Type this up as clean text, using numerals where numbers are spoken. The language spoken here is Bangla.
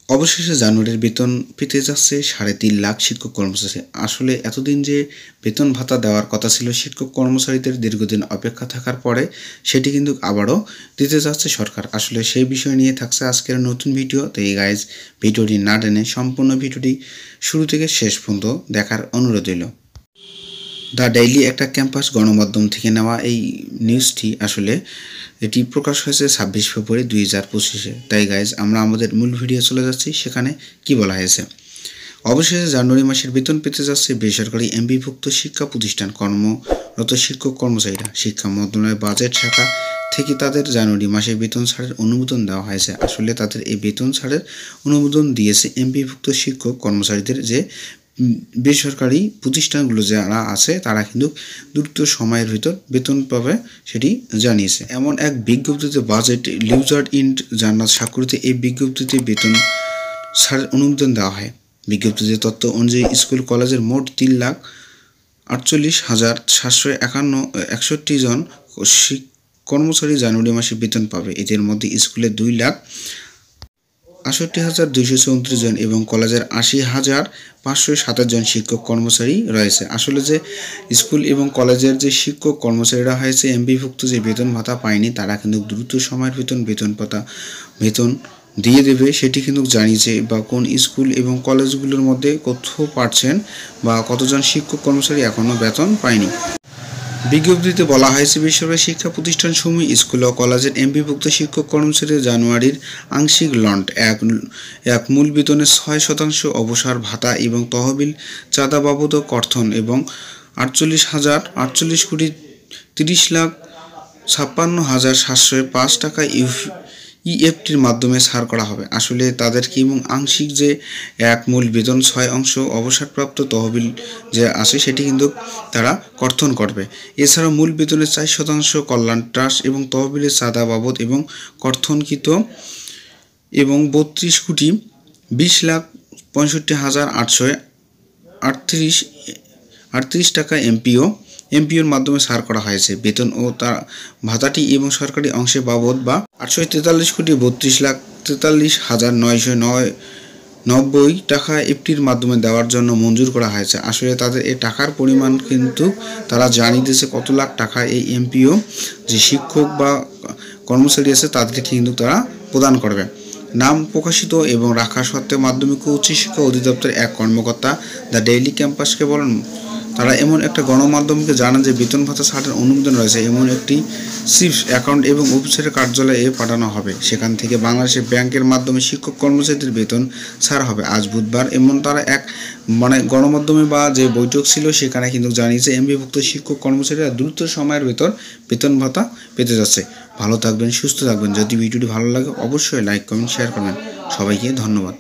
অবশেষে জানুয়ারির বেতন পেতে যাচ্ছে 3.5 লাখ শিক্ষক কর্মচারী। আসলে এতদিন যে বেতন ভাতা দেওয়ার কথা ছিল শিক্ষক কর্মচারীদের দীর্ঘদিন অপেক্ষা থাকার পরে সেটি কিন্তু আবারও দিতে যাচ্ছে সরকার। আসলে সেই বিষয় নিয়ে থাকছে আজকের নতুন ভিডিও। তো এই গাইজ ভিডিওটি না টেনে সম্পূর্ণ ভিডিওটি শুরু থেকে শেষ পর্যন্ত দেখার অনুরোধ রইল। দ্য ডেইলি একটা ক্যাম্পাস গণমাধ্যম থেকে নেওয়া এই নিউজটি আসলে এটি প্রকাশ হয়েছে 26 ফেব্রুয়ারি 2025-এ। তাই গাইজ আমরা আমাদের মূল ভিডিও চলে যাচ্ছি, সেখানে কি বলা হয়েছে। অবশেষে জানুয়ারি মাসের বেতন পেতে যাচ্ছে বেসরকারি এমপিভুক্ত শিক্ষা প্রতিষ্ঠান কর্মরত শিক্ষক কর্মচারীরা। শিক্ষা মন্ত্রণালয়ের বাজেট শাখা থেকে তাদের জানুয়ারি মাসে বেতন ছাড়ের অনুমোদন দেওয়া হয়েছে। আসলে তাদের এই বেতন ছাড়ের অনুমোদন দিয়েছে এমপিভুক্ত শিক্ষক কর্মচারীদের, যে বেসরকারি প্রতিষ্ঠানগুলো যারা আছে তারা কিন্তু দ্রুত সময়ের ভিতর বেতন পাবে সেটি জানিয়েছে। এমন এক বিজ্ঞপ্তিতে বাজেট লিউজার্ড ইন্ড জান্নাত স্বাক্ষরিত এই বিজ্ঞপ্তিতে বেতন ছাড়ের অনুমোদন দেওয়া হয়। বিজ্ঞপ্তিতে তথ্য অনুযায়ী স্কুল কলেজের মোট 3,48,761 জন কর্মচারী জানুয়ারি মাসে বেতন পাবে। এদের মধ্যে স্কুলে 2,68,234 জন এবং কলেজের 80,527 জন শিক্ষক কর্মচারী রয়েছে। আসলে যে স্কুল এবং কলেজের যে শিক্ষক কর্মচারীরা হয়েছে এমপিভুক্ত যে বেতন ভাতা পায়নি, তারা কিন্তু দ্রুত সময়ের বেতন দিয়ে দেবে সেটি কিন্তু জানিয়েছে। বা কোন স্কুল এবং কলেজগুলোর মধ্যে কত পার্সেন্ট বা কতজন শিক্ষক কর্মচারী এখনও বেতন পায়নি। বিজ্ঞপ্তিতে বলা হয়েছে বেসরকারি শিক্ষা প্রতিষ্ঠানসমূহ স্কুল ও কলেজের এমপিভুক্ত শিক্ষক কর্মচারীদের জানুয়ারির আংশিক লন্ড এক মূল বেতনের 6% অবসর ভাতা এবং তহবিল চাঁদা বাবদ কর্তন এবং 48,30,56,705 টাকা ইএফটির মাধ্যমে ছাড় করা হবে। আসলে তাদেরকে এবং আংশিক যে এক মূল বেতন 6% অবসরপ্রাপ্ত তহবিল যে আছে সেটি কিন্তু তারা কর্তন করবে। এছাড়াও মূল বেতনের 4% কল্যাণ ট্রাস্ট এবং তহবিলের চাঁদা বাবদ এবং কর্তনকৃত এবং 32,20,65,838 টাকা এমপিওর মাধ্যমে ছাড় করা হয়েছে। বেতন ও তার ভাতাটি এবং সরকারি অংশে বাবদ বা 843,32,43,990 টাকা এফটির মাধ্যমে দেওয়ার জন্য মঞ্জুর করা হয়েছে। আসলে তাদের এই টাকার পরিমাণ কিন্তু তারা জানিয়ে দিয়েছে কত লাখ টাকা এই এমপিও যে শিক্ষক বা কর্মচারী আছে তাদেরকে কিন্তু তারা প্রদান করবে। নাম প্রকাশিত এবং রাখা সত্ত্বেও মাধ্যমিক ও উচ্চশিক্ষা অধিদপ্তর এক কর্মকর্তা দ্য ডেইলি ক্যাম্পাসকে বলেন, তারা এমন একটা গণমাধ্যমকে জানান যে বেতন ভাতা ছাড়ের অনুমোদন রয়েছে। এমন একটি চিফ অ্যাকাউন্ট এবং অফিসারের কার্যালয়ে পাঠানো হবে। সেখান থেকে বাংলাদেশের ব্যাংকের মাধ্যমে শিক্ষক কর্মচারীদের বেতন ছাড় হবে আজ বুধবার। এমন তারা এক গণমাধ্যমে বা যে বৈঠক ছিল সেখানে কিন্তু জানিয়েছে এমপিভুক্ত শিক্ষক কর্মচারীরা দ্রুত সময়ের ভেতর বেতন ভাতা পেতে যাচ্ছে। ভালো থাকবেন, সুস্থ থাকবেন। যদি ভিডিওটি ভালো লাগে অবশ্যই লাইক কমেন্ট শেয়ার করবেন। সবাইকে ধন্যবাদ।